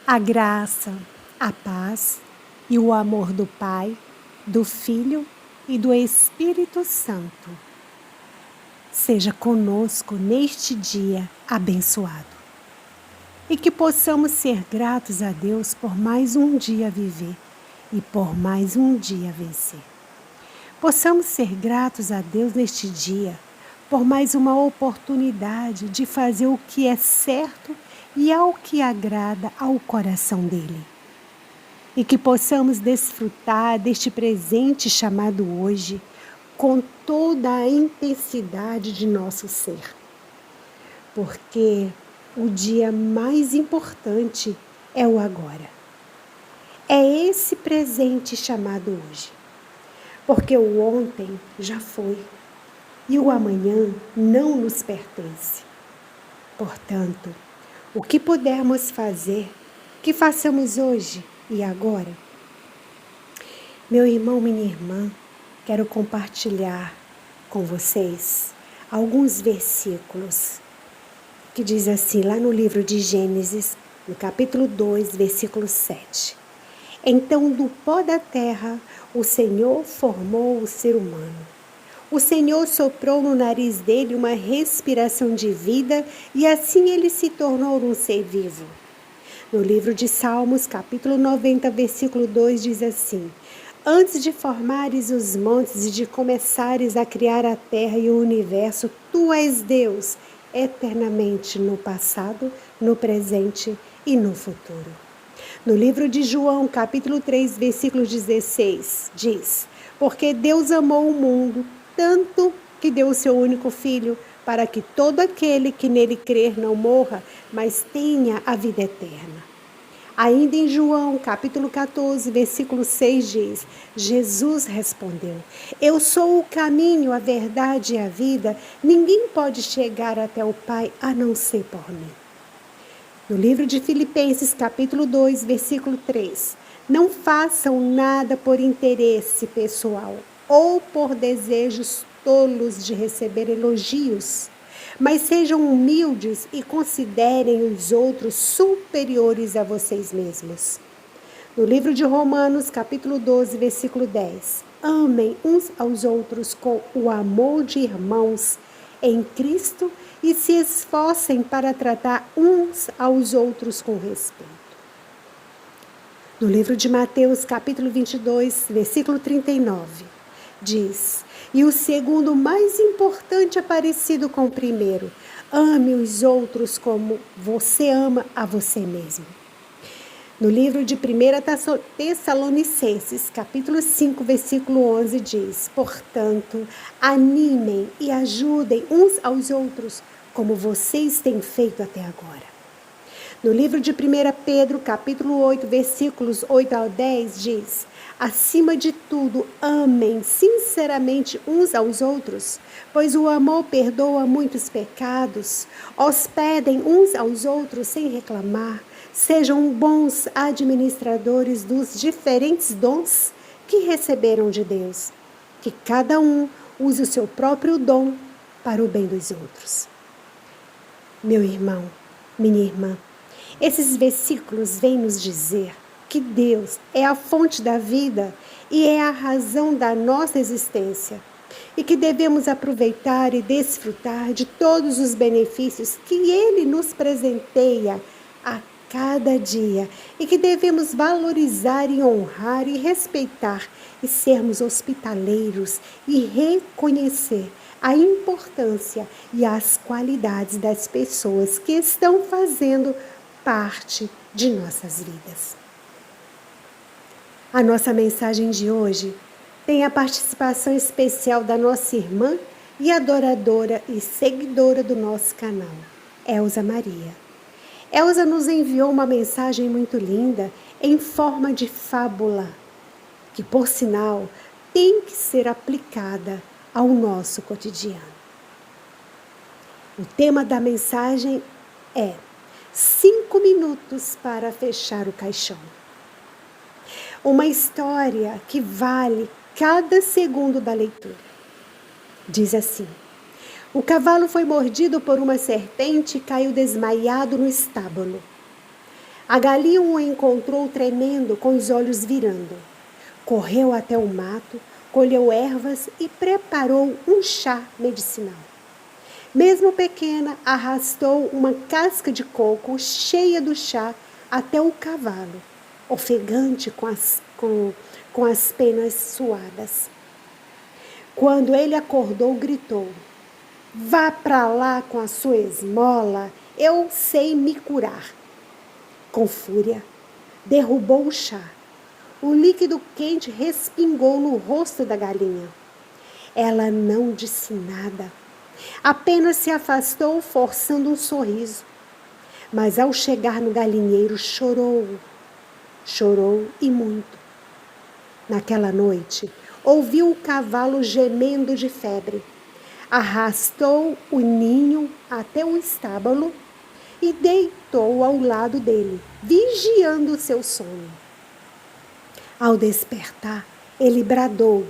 A graça, a paz e o amor do Pai, do Filho e do Espírito Santo seja conosco neste dia abençoado. E que possamos ser gratos a Deus por mais um dia viver e por mais um dia vencer. Possamos ser gratos a Deus neste dia por mais uma oportunidade de fazer o que é certo e ao que agrada ao coração dele. E que possamos desfrutar deste presente chamado hoje com toda a intensidade de nosso ser. Porque o dia mais importante é o agora. É esse presente chamado hoje. Porque o ontem já foi e o amanhã não nos pertence. Portanto, o que pudermos fazer, que façamos hoje e agora. Meu irmão, minha irmã, quero compartilhar com vocês alguns versículos que diz assim, lá no livro de Gênesis, no capítulo 2, versículo 7. Então, do pó da terra, o Senhor formou o ser humano. O Senhor soprou no nariz dele uma respiração de vida e assim ele se tornou um ser vivo. No livro de Salmos, capítulo 90, versículo 2, diz assim: Antes de formares os montes e de começares a criar a terra e o universo, tu és Deus, eternamente no passado, no presente e no futuro. No livro de João, capítulo 3, versículo 16, diz: Porque Deus amou o mundo tanto que deu o seu único filho, para que todo aquele que nele crer não morra, mas tenha a vida eterna. Ainda em João, capítulo 14, versículo 6 diz: Jesus respondeu: Eu sou o caminho, a verdade e a vida. Ninguém pode chegar até o Pai a não ser por mim. No livro de Filipenses, capítulo 2, versículo 3: Não façam nada por interesse pessoal ou por desejos tolos de receber elogios, mas sejam humildes e considerem os outros superiores a vocês mesmos. No livro de Romanos, capítulo 12, versículo 10: Amem uns aos outros com o amor de irmãos em Cristo e se esforcem para tratar uns aos outros com respeito. No livro de Mateus, capítulo 22, versículo 39, diz: E o segundo mais importante é parecido com o primeiro: ame os outros como você ama a você mesmo. No livro de 1 Tessalonicenses, capítulo 5, versículo 11, diz: Portanto, animem e ajudem uns aos outros, como vocês têm feito até agora. No livro de 1 Pedro, capítulo 8, versículos 8 ao 10, diz: Acima de tudo, amem sinceramente uns aos outros, pois o amor perdoa muitos pecados. Hospedem uns aos outros sem reclamar. Sejam bons administradores dos diferentes dons que receberam de Deus. Que cada um use o seu próprio dom para o bem dos outros. Meu irmão, minha irmã, esses versículos vêm nos dizer que Deus é a fonte da vida e é a razão da nossa existência e que devemos aproveitar e desfrutar de todos os benefícios que Ele nos presenteia a cada dia e que devemos valorizar e honrar e respeitar e sermos hospitaleiros e reconhecer a importância e as qualidades das pessoas que estão fazendo parte de nossas vidas. A nossa mensagem de hoje tem a participação especial da nossa irmã e adoradora e seguidora do nosso canal, Elza Maria. Elza nos enviou uma mensagem muito linda em forma de fábula, que, por sinal, tem que ser aplicada ao nosso cotidiano. O tema da mensagem é 5 minutos para fechar o caixão. Uma história que vale cada segundo da leitura. Diz assim: o cavalo foi mordido por uma serpente e caiu desmaiado no estábulo. A galinha o encontrou tremendo, com os olhos virando. Correu até o mato, colheu ervas e preparou um chá medicinal. Mesmo pequena, arrastou uma casca de coco cheia do chá até o cavalo, ofegante com as penas suadas. Quando ele acordou, gritou: "Vá para lá com a sua esmola, eu sei me curar." Com fúria, derrubou o chá. O líquido quente respingou no rosto da galinha. Ela não disse nada. Apenas se afastou, forçando um sorriso. Mas ao chegar no galinheiro, chorou. Chorou e muito. Naquela noite, ouviu o cavalo gemendo de febre. Arrastou o ninho até o estábulo e deitou ao lado dele, vigiando seu sono. Ao despertar, ele bradou: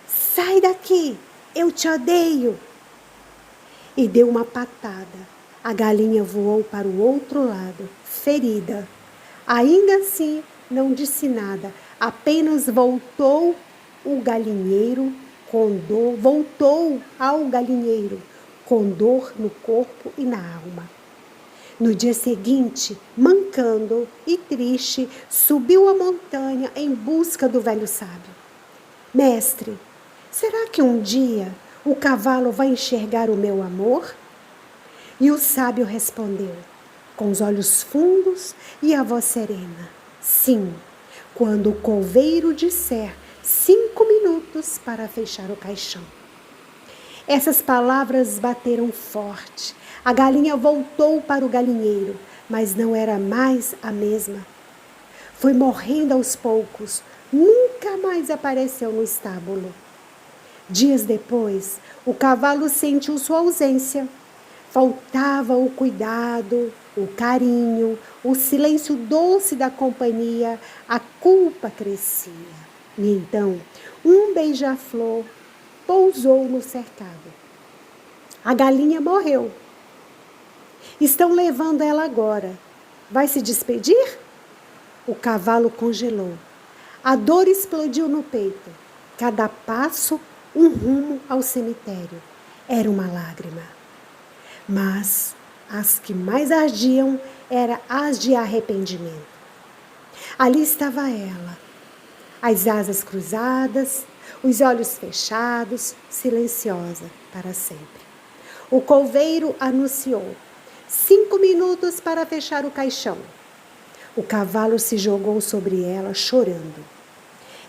"Sai daqui, eu te odeio!" E deu uma patada. A galinha voou para o outro lado, ferida. Ainda assim, não disse nada, apenas voltou ao galinheiro com dor no corpo e na alma. No dia seguinte, mancando e triste, subiu a montanha em busca do velho sábio. "Mestre, será que um dia o cavalo vai enxergar o meu amor?" E o sábio respondeu, com os olhos fundos e a voz serena: "Sim, quando o coveiro disser 5 minutos para fechar o caixão." Essas palavras bateram forte. A galinha voltou para o galinheiro, mas não era mais a mesma. Foi morrendo aos poucos, nunca mais apareceu no estábulo. Dias depois, o cavalo sentiu sua ausência. Faltava o cuidado, o carinho, o silêncio doce da companhia, a culpa crescia. E então, um beija-flor pousou no cercado. A galinha morreu. Estão levando ela agora. Vai se despedir? O cavalo congelou. A dor explodiu no peito. Cada passo, um rumo ao cemitério. Era uma lágrima. Mas as que mais ardiam eram as de arrependimento. Ali estava ela, as asas cruzadas, os olhos fechados, silenciosa para sempre. O coveiro anunciou: 5 minutos para fechar o caixão. O cavalo se jogou sobre ela, chorando.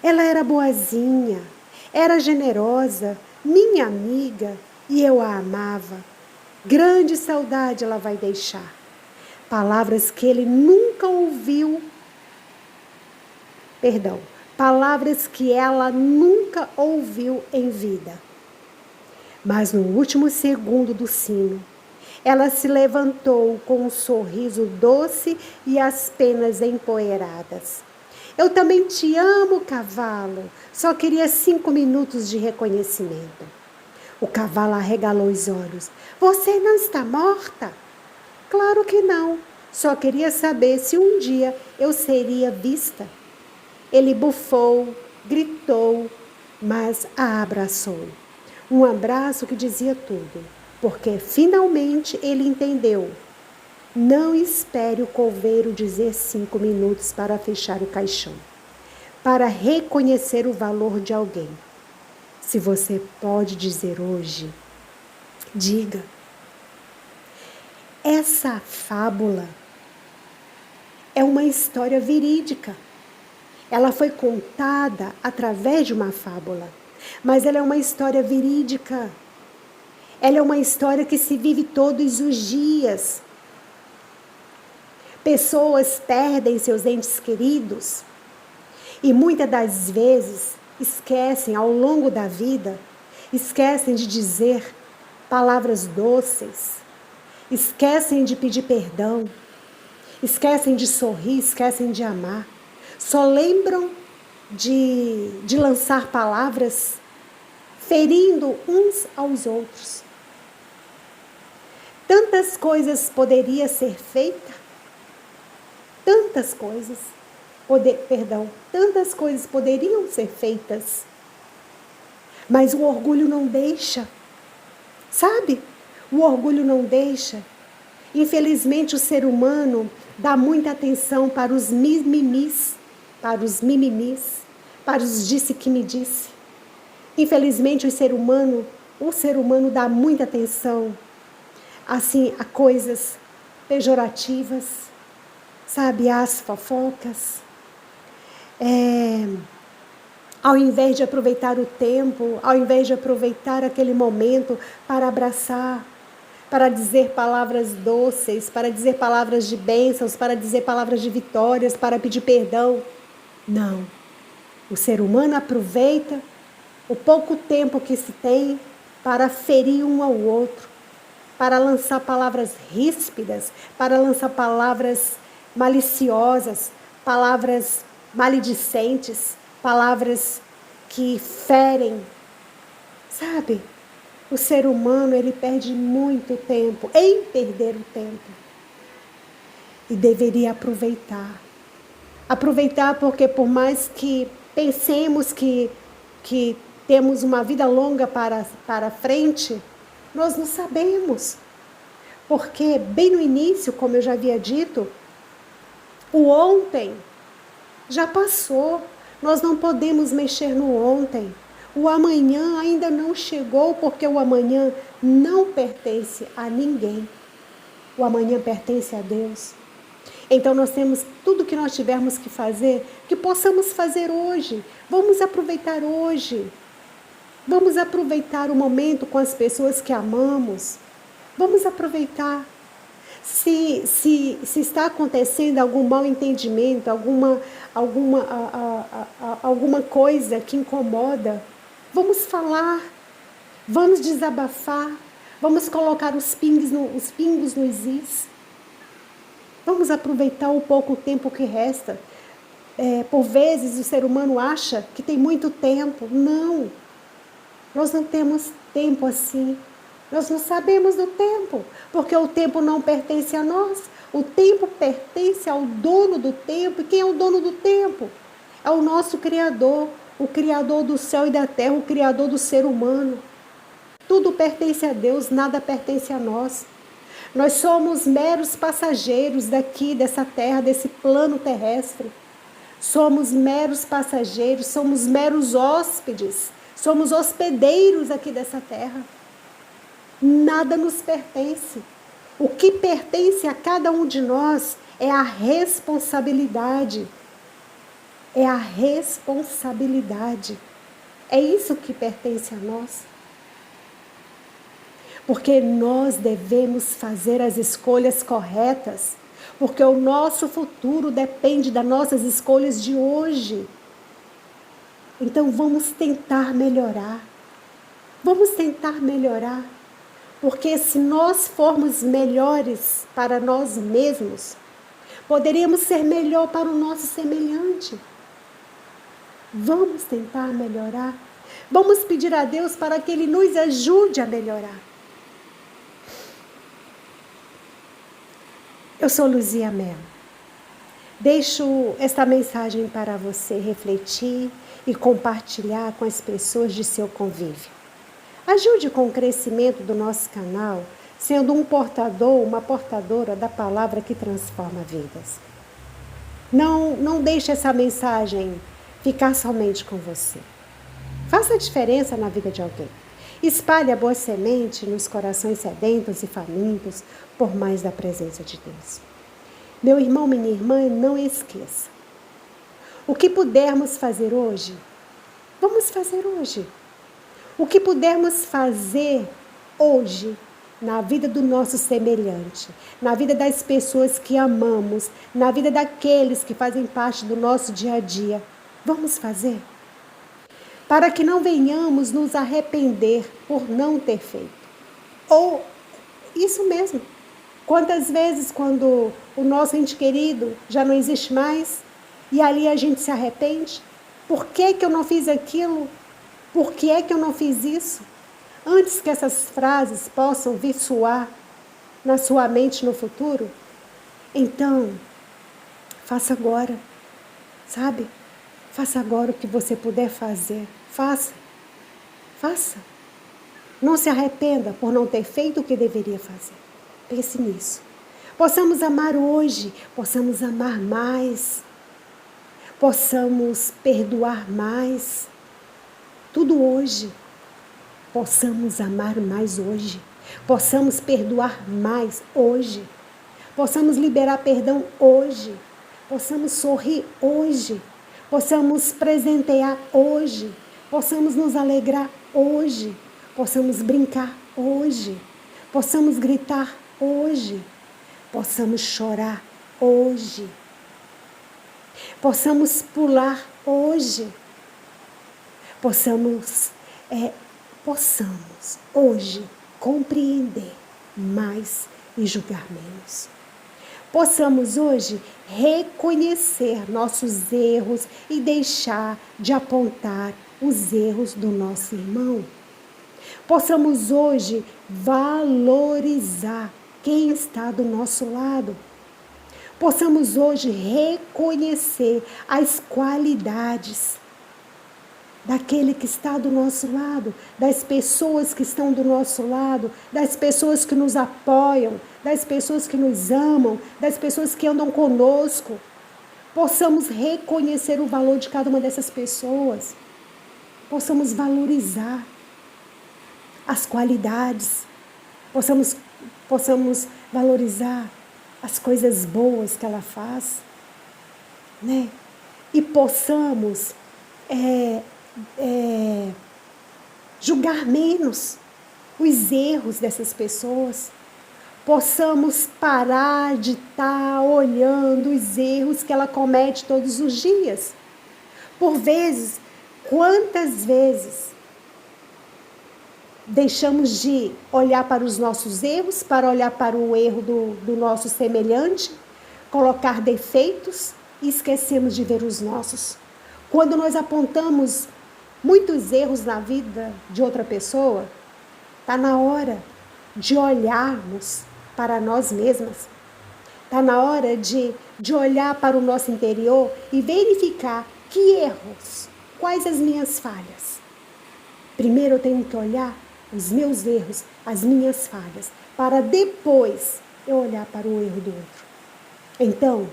Ela era boazinha, era generosa, minha amiga, e eu a amava. Grande saudade ela vai deixar. Palavras que ele nunca ouviu. Palavras que ela nunca ouviu em vida. Mas no último segundo do sino, ela se levantou com um sorriso doce e as penas empoeiradas. Eu também te amo, cavalo. Só queria 5 minutos de reconhecimento. O cavalo arregalou os olhos. Você não está morta? Claro que não. Só queria saber se um dia eu seria vista. Ele bufou, gritou, mas a abraçou. Um abraço que dizia tudo, porque finalmente ele entendeu. Não espere o coveiro dizer 5 minutos para fechar o caixão, para reconhecer o valor de alguém. Se você pode dizer hoje, diga. Essa fábula é uma história verídica. Ela foi contada através de uma fábula, mas ela é uma história verídica. Ela é uma história que se vive todos os dias. Pessoas perdem seus entes queridos e muitas das vezes esquecem ao longo da vida, esquecem de dizer palavras doces, esquecem de pedir perdão, esquecem de sorrir, esquecem de amar. Só lembram de lançar palavras ferindo uns aos outros. Tantas coisas poderiam ser feitas, tantas coisas, tantas coisas poderiam ser feitas, mas o orgulho não deixa, sabe? O orgulho não deixa. Infelizmente, o ser humano dá muita atenção para os mimimis, para os disse que me disse. Infelizmente, o ser humano dá muita atenção, assim, a coisas pejorativas, sabe, às fofocas. Ao invés de aproveitar o tempo, ao invés de aproveitar aquele momento para abraçar, para dizer palavras doces, para dizer palavras de bênçãos, para dizer palavras de vitórias, para pedir perdão. Não. O ser humano aproveita o pouco tempo que se tem para ferir um ao outro, para lançar palavras ríspidas, para lançar palavras maliciosas, palavras maledicentes, palavras que ferem, sabe? O ser humano, ele perde muito tempo em perder o tempo. E deveria aproveitar. Aproveitar porque por mais que pensemos que temos uma vida longa para frente, nós não sabemos. Porque bem no início, como eu já havia dito, o ontem já passou. Nós não podemos mexer no ontem. O amanhã ainda não chegou, porque o amanhã não pertence a ninguém. O amanhã pertence a Deus. Então nós temos tudo que nós tivermos que fazer, que possamos fazer hoje. Vamos aproveitar hoje. Vamos aproveitar o momento com as pessoas que amamos. Vamos aproveitar. Se está acontecendo algum mal entendimento, alguma coisa que incomoda, vamos falar, vamos desabafar, vamos colocar os pingos nos is. Vamos aproveitar o pouco tempo que resta. Por vezes o ser humano acha que tem muito tempo. Não, nós não temos tempo assim. Nós não sabemos do tempo, porque o tempo não pertence a nós. O tempo pertence ao dono do tempo. E quem é o dono do tempo? É o nosso Criador, o Criador do céu e da terra, o Criador do ser humano. Tudo pertence a Deus, nada pertence a nós. Nós somos meros passageiros daqui, dessa terra, desse plano terrestre. Somos meros passageiros, somos meros hóspedes, somos hospedeiros aqui dessa terra. Nada nos pertence. O que pertence a cada um de nós é a responsabilidade. É a responsabilidade. É isso que pertence a nós. Porque nós devemos fazer as escolhas corretas. Porque o nosso futuro depende das nossas escolhas de hoje. Então vamos tentar melhorar. Vamos tentar melhorar. Porque se nós formos melhores para nós mesmos, poderíamos ser melhor para o nosso semelhante. Vamos tentar melhorar. Vamos pedir a Deus para que Ele nos ajude a melhorar. Eu sou Luzia Mello. Deixo esta mensagem para você refletir e compartilhar com as pessoas de seu convívio. Ajude com o crescimento do nosso canal, sendo um portador, uma portadora da palavra que transforma vidas. Não deixe essa mensagem ficar somente com você. Faça a diferença na vida de alguém. Espalhe a boa semente nos corações sedentos e famintos por mais da presença de Deus. Meu irmão, minha irmã, não esqueça. O que pudermos fazer hoje, vamos fazer hoje. O que pudermos fazer hoje na vida do nosso semelhante, na vida das pessoas que amamos, na vida daqueles que fazem parte do nosso dia a dia, vamos fazer. Para que não venhamos nos arrepender por não ter feito. Ou, isso mesmo, quantas vezes quando o nosso ente querido já não existe mais, e ali a gente se arrepende? Por que eu não fiz aquilo? Por que é que eu não fiz isso? Antes que essas frases possam vir soar na sua mente no futuro, então, Faça agora, sabe? Faça agora o que você puder fazer. Faça. Não se arrependa por não ter feito o que deveria fazer. Pense nisso. Possamos amar hoje, possamos amar mais, possamos perdoar mais. Tudo hoje. Possamos amar mais hoje. Possamos perdoar mais hoje. Possamos liberar perdão hoje. Possamos sorrir hoje. Possamos presentear hoje. Possamos nos alegrar hoje. Possamos brincar hoje. Possamos gritar hoje. Possamos chorar hoje. Possamos pular hoje. Possamos hoje compreender mais e julgar menos. Possamos hoje reconhecer nossos erros e deixar de apontar os erros do nosso irmão. Possamos hoje valorizar quem está do nosso lado. Possamos hoje reconhecer as qualidades daquele que está do nosso lado, das pessoas que estão do nosso lado, das pessoas que nos apoiam, das pessoas que nos amam, das pessoas que andam conosco. Possamos reconhecer o valor de cada uma dessas pessoas. Possamos valorizar as qualidades. Possamos valorizar as coisas boas que ela faz, né? E possamos julgar menos os erros dessas pessoas. Possamos parar de estar olhando os erros que ela comete todos os dias. Por vezes, quantas vezes deixamos de olhar para os nossos erros, para olhar para o erro do nosso semelhante, colocar defeitos e esquecemos de ver os nossos. Quando nós apontamos muitos erros na vida de outra pessoa, está na hora de olharmos para nós mesmas. Está na hora de olhar para o nosso interior e verificar que erros, quais as minhas falhas. Primeiro eu tenho que olhar os meus erros, as minhas falhas, para depois eu olhar para o erro do outro. Então,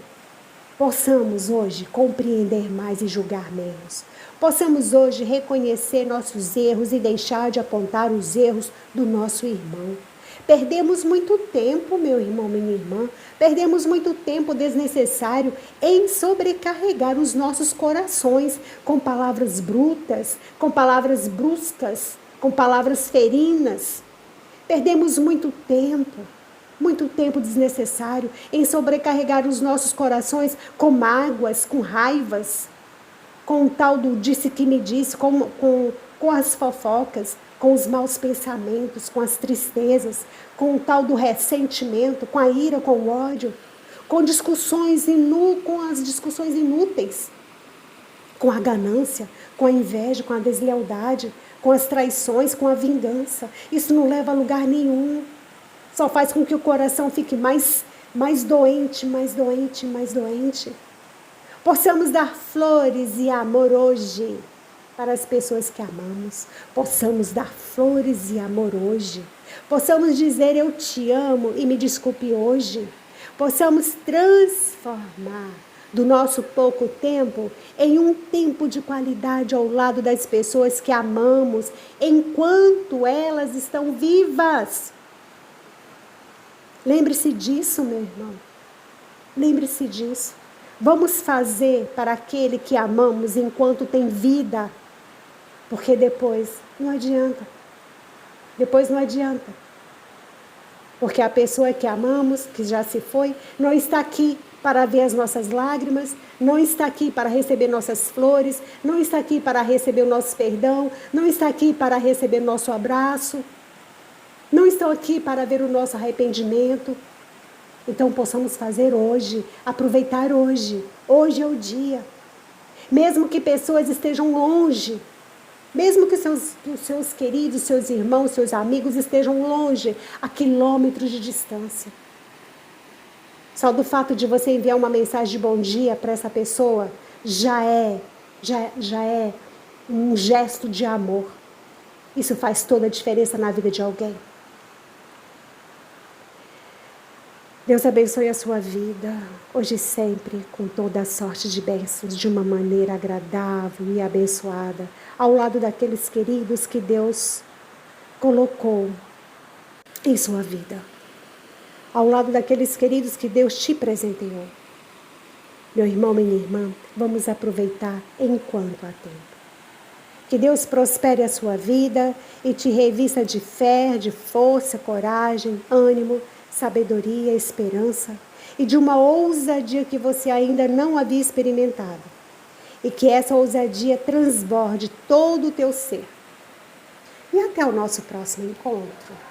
possamos hoje compreender mais e julgar menos. Possamos hoje reconhecer nossos erros e deixar de apontar os erros do nosso irmão. Perdemos muito tempo, meu irmão, minha irmã, perdemos muito tempo desnecessário em sobrecarregar os nossos corações com palavras brutas, com palavras bruscas, com palavras ferinas. Perdemos muito tempo desnecessário em sobrecarregar os nossos corações com mágoas, com raivas, com o tal do disse que me disse, com as fofocas, com os maus pensamentos, com as tristezas, com o tal do ressentimento, com a ira, com o ódio, com as discussões inúteis, com a ganância, com a inveja, com a deslealdade, com as traições, com a vingança. Isso não leva a lugar nenhum. Só faz com que o coração fique mais doente, mais doente, mais doente. Possamos dar flores e amor hoje para as pessoas que amamos. Possamos dar flores e amor hoje. Possamos dizer eu te amo e me desculpe hoje. Possamos transformar do nosso pouco tempo em um tempo de qualidade ao lado das pessoas que amamos, enquanto elas estão vivas. Lembre-se disso, meu irmão. Lembre-se disso. Vamos fazer para aquele que amamos enquanto tem vida, porque depois não adianta. Depois não adianta. Porque a pessoa que amamos, que já se foi, não está aqui para ver as nossas lágrimas, não está aqui para receber nossas flores, não está aqui para receber o nosso perdão, não está aqui para receber o nosso abraço, não estão aqui para ver o nosso arrependimento. Então possamos fazer hoje, aproveitar hoje. Hoje é o dia. Mesmo que pessoas estejam longe, mesmo que seus queridos, seus irmãos, seus amigos estejam longe, a quilômetros de distância. Só do fato de você enviar uma mensagem de bom dia para essa pessoa já é um gesto de amor. Isso faz toda a diferença na vida de alguém. Deus abençoe a sua vida, hoje e sempre, com toda a sorte de bênçãos, de uma maneira agradável e abençoada, ao lado daqueles queridos que Deus colocou em sua vida, ao lado daqueles queridos que Deus te presenteou. Meu irmão, minha irmã, vamos aproveitar enquanto há tempo. Que Deus prospere a sua vida e te revista de fé, de força, coragem, ânimo, sabedoria, esperança e de uma ousadia que você ainda não havia experimentado. E que essa ousadia transborde todo o teu ser. E até o nosso próximo encontro.